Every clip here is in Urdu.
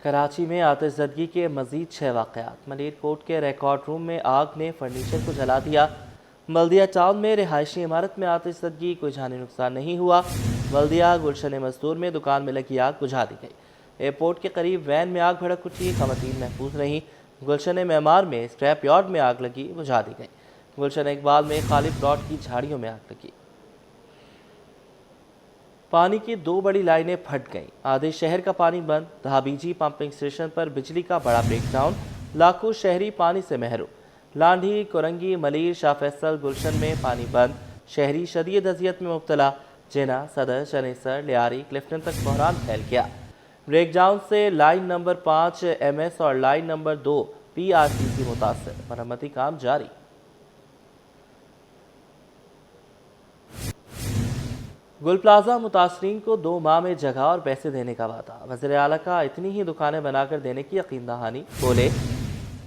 کراچی میں آتش زدگی کے مزید 6 واقعات۔ ملیر کوٹ کے ریکارڈ روم میں آگ نے فرنیچر کو جلا دیا۔ بلدیہ ٹاؤن میں رہائشی عمارت میں آتش زدگی، کوئی جانی نقصان نہیں ہوا۔ بلدیہ گلشن مزدور میں دکان میں لگی آگ بجھا دی گئی۔ ایئرپورٹ کے قریب وین میں آگ بھڑک اٹھی، خواتین محفوظ رہیں۔ گلشن معمار میں اسکریپ یارڈ میں آگ لگی، بجھا دی گئی۔ گلشن اقبال میں خالی پلاٹ کی جھاڑیوں میں آگ لگی۔ پانی کی 2 بڑی لائنیں پھٹ گئیں، آدھے شہر کا پانی بند۔ دھابیجی پمپنگ اسٹیشن پر بجلی کا بڑا بریک ڈاؤن، لاکھوں شہری پانی سے محروم۔ لانڈھی، کورنگی، ملیر، شاہ فیصل، گلشن میں پانی بند، شہری شدید اذیت میں مبتلا۔ جینا، صدر، چنیسر، لیاری، کلفٹن تک بحران پھیل گیا۔ بریک ڈاؤن سے لائن نمبر 5 ایم ایس اور line number 2 P R T C متاثر، مرمتی کام جاری۔ گل پلازہ متاثرین کو 2 ماہ میں جگہ اور پیسے دینے کا وعدہ۔ وزیر اعلیٰ کا اتنی ہی دکانیں بنا کر دینے کی یقین دہانی، بولے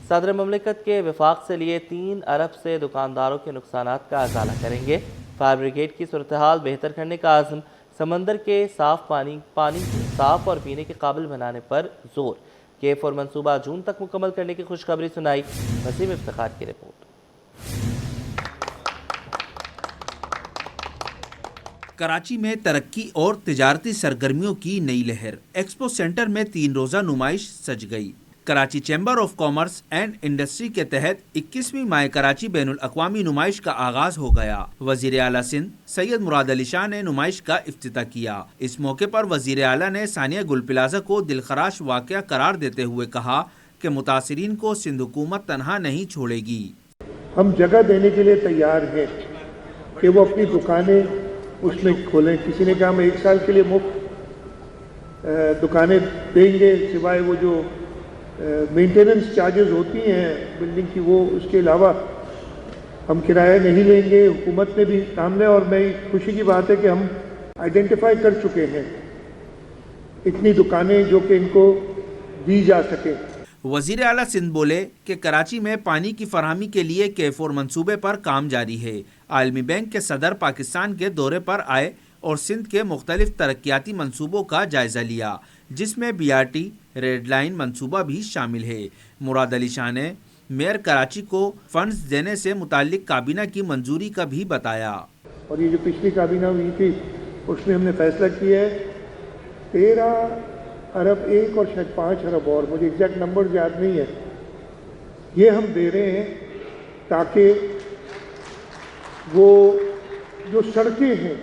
صدر مملکت کے وفاق سے لیے 3 ارب سے دکانداروں کے نقصانات کا ازالہ کریں گے۔ فائر بریگیڈ کی صورتحال بہتر کرنے کا عزم، سمندر کے صاف پانی کو صاف اور پینے کے قابل بنانے پر زور۔ K4 منصوبہ جون تک مکمل کرنے کی خوشخبری سنائی۔ وسیم افتخار کی رپورٹ۔ کراچی میں ترقی اور تجارتی سرگرمیوں کی نئی لہر۔ ایکسپو سینٹر میں 3 روزہ نمائش سج گئی۔ Karachi chamber of commerce and industry کے تحت 21ویں ماہ کراچی بین الاقوامی نمائش کا آغاز ہو گیا۔ وزیر اعلیٰ سندھ سید مراد علی شاہ نے نمائش کا افتتاح کیا۔ اس موقع پر وزیر اعلیٰ نے ثانیہ گل پلازہ کو دلخراش واقعہ قرار دیتے ہوئے کہا کہ متاثرین کو سندھ حکومت تنہا نہیں چھوڑے گی۔ ہم جگہ دینے کے لیے تیار ہیں کہ وہ اپنی دکانیں اس میں کھولیں۔ کسی نے کہا ہم 1 سال کے لیے مفت دکانیں دیں گے، سوائے وہ جو مینٹیننس چارجز ہوتی ہیں بلڈنگ کی، وہ اس کے علاوہ ہم کرایہ نہیں لیں گے۔ حکومت نے بھی کام لیا، اور میں خوشی کی بات ہے کہ ہم آئیڈینٹیفائی کر چکے ہیں اتنی دکانیں جو کہ ان کو دی جا سکے۔ وزیر اعلیٰ سندھ بولے کہ کراچی میں پانی کی فراہمی کے لیے K4 منصوبے پر کام جاری ہے۔ عالمی بینک کے صدر پاکستان کے دورے پر آئے اور سندھ کے مختلف ترقیاتی منصوبوں کا جائزہ لیا، جس میں BRT ریڈ لائن منصوبہ بھی شامل ہے۔ مراد علی شاہ نے میئر کراچی کو فنڈز دینے سے متعلق کابینہ کی منظوری کا بھی بتایا۔ اور یہ جو پچھلی کابینہ ہوئی تھی اس میں ہم نے فیصلہ کیا ہے 13 ارب 1 اور شاید 5 ارب اور، مجھے ایگزیکٹ نمبر یاد نہیں ہے، یہ ہم دے رہے ہیں تاکہ وہ جو سڑکیں ہیں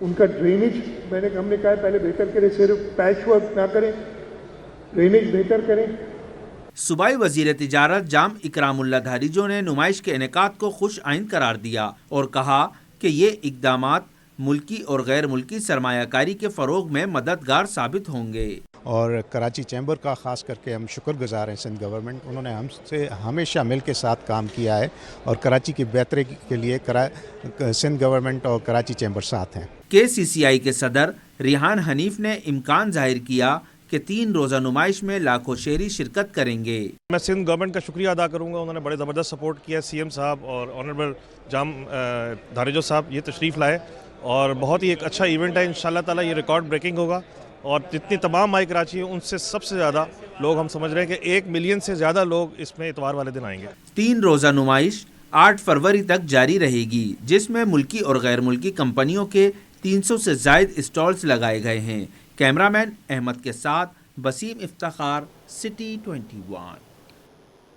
ان کا ڈرینیج، ہم نے کہا پہلے بہتر کریں، صرف پیچ ورک نہ کریں، ڈرینیج بہتر کریں۔ صوبائی وزیر تجارت جام اکرام اللہ دھاریجو نے نمائش کے انعقاد کو خوش آئند قرار دیا اور کہا کہ یہ اقدامات ملکی اور غیر ملکی سرمایہ کاری کے فروغ میں مددگار ثابت ہوں گے۔ اور کراچی چیمبر کا خاص کر کے ہم شکر گزار ہیں سندھ گورنمنٹ، انہوں نے ہم سے ہمیشہ مل کے ساتھ کام کیا ہے، اور کراچی کی بہتری کے لیے سندھ گورنمنٹ اور کراچی چیمبر ساتھ ہیں۔ KCCI کے صدر ریحان حنیف نے امکان ظاہر کیا کہ 3 روزہ نمائش میں لاکھوں شہری شرکت کریں گے۔ میں سندھ گورنمنٹ کا شکریہ ادا کروں گا، انہوں نے بڑے زبردست سپورٹ کیا۔ CM صاحب اور آنریبل جام دھاریجو صاحب یہ تشریف لائے، اور بہت ہی ایک اچھا ایونٹ ہے۔ انشاءاللہ تعالیٰ یہ ریکارڈ بریکنگ ہوگا، اور جتنی تمام مائی کراچی ہیں ان سے سب سے زیادہ لوگ، ہم سمجھ رہے ہیں کہ 1 ملین سے زیادہ لوگ اس میں اتوار والے دن آئیں گے۔ 3 روزہ نمائش 8 فروری تک جاری رہے گی، جس میں ملکی اور غیر ملکی کمپنیوں کے 300 سے زائد اسٹالز لگائے گئے ہیں۔ کیمرہ مین احمد کے ساتھ وسیم افتخار، سٹی 21۔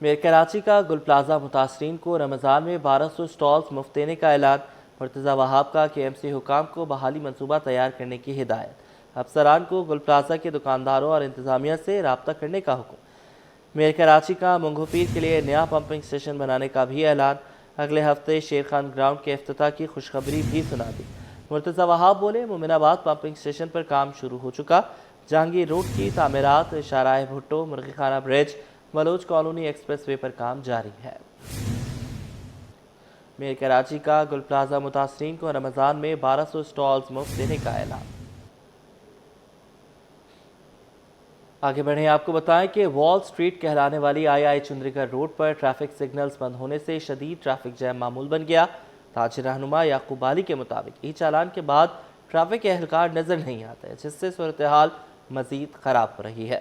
میئر کراچی کا گل پلازہ متاثرین کو رمضان میں 1200 اسٹالز مفت دینے کا اعلان۔ مرتضی وہاب کا KMC حکام کو بحالی منصوبہ تیار کرنے کی ہدایت۔ افسران کو گل پلازہ کے دکانداروں اور انتظامیہ سے رابطہ کرنے کا حکم۔ میئر کراچی کا منگو پیر کے لیے نیا پمپنگ اسٹیشن بنانے کا بھی اعلان۔ اگلے ہفتے شیر خان گراؤنڈ کے افتتاح کی خوشخبری بھی سنا دی۔ مرتضی وہاب بولے مومن آباد پمپنگ اسٹیشن پر کام شروع ہو چکا، جہانگیر روڈ کی تعمیرات، شاہراہ بھٹو، مرغی خانہ برج، ملوچ کالونی ایکسپریس وے پر کام جاری ہے۔ میئر کراچی کا گل پلازہ متاثرین کو رمضان میں 1200 اسٹالز مفت دینے کا اعلان۔ آگے بڑھیں، آپ کو بتائیں کہ وال سٹریٹ کہلانے والی II چندریگڑھ روڈ پر ٹریفک سگنلز بند ہونے سے شدید ٹریفک جیم معمول بن گیا۔ تاجر رہنما یعقوب علی کے مطابق ای چالان کے بعد ٹریفک اہلکار نظر نہیں آتے، جس سے صورتحال مزید خراب ہو رہی ہے۔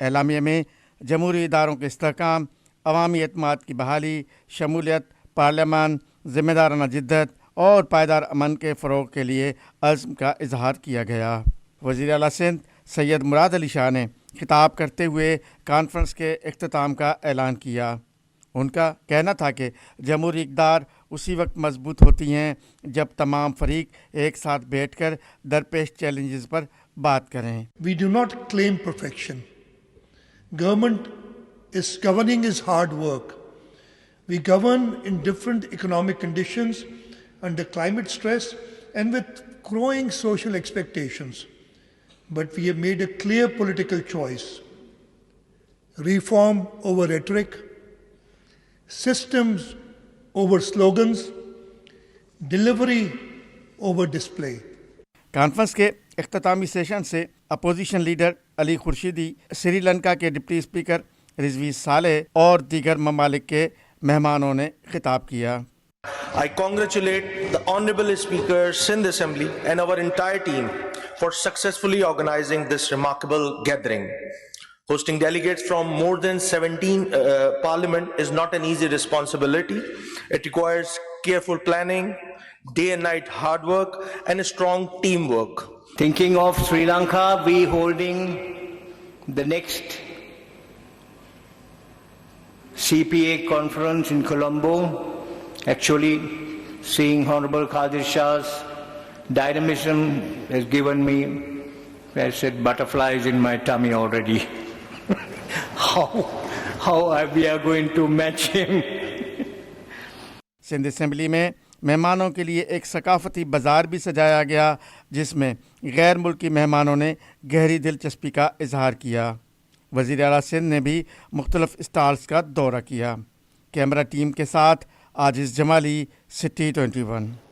اعلامیہ میں جمہوری اداروں کے استحکام، عوامی اعتماد کی بحالی، شمولیت، پارلیمان، ذمہ دارانہ جدت اور پائیدار امن کے فروغ کے لیے عزم کا اظہار کیا گیا۔ وزیر اعلیٰ سندھ سید مراد علی شاہ نے خطاب کرتے ہوئے کانفرنس کے اختتام کا اعلان کیا۔ ان کا کہنا تھا کہ جمہوری اقدار اسی وقت مضبوط ہوتی ہیں جب تمام فریق ایک ساتھ بیٹھ کر درپیش چیلنجز پر بات کریں۔ We do not claim perfection. Governing is hard work. We govern in different economic conditions, under climate stress, and with growing social expectations. But we have made a clear political choice. Reform over rhetoric, systems over slogans, delivery over display. Conference کے اختتامی سیشن سے اپوزیشن لیڈر علی خورشیدی، سری لنکا کے ڈپٹی اسپیکر رضوی صالح اور دیگر ممالک کے مہمانوں نے خطاب کیا۔ I congratulate the Honorable Speaker, Sindh Assembly and our entire team for successfully organizing this remarkable gathering. Hosting delegates from more than 17 Parliament is not an easy responsibility. It requires careful planning, day and night hard work and a strong teamwork. Thinking of Sri Lanka, we holding the next CPA conference in Colombo. Actually, seeing Honorable Qadir Shah's dynamism has given me, I said, butterflies in my tummy already. How we are going to match him? Sindh assembly میں مہمانوں کے لیے ایک ثقافتی بازار بھی سجایا گیا جس میں غیر ملکی مہمانوں نے گہری دلچسپی کا اظہار کیا۔ وزیر اعلیٰ سندھ نے بھی مختلف اسٹالز کا دورہ کیا۔ کیمرہ ٹیم کے ساتھ عاجز جمالی، سٹی 21۔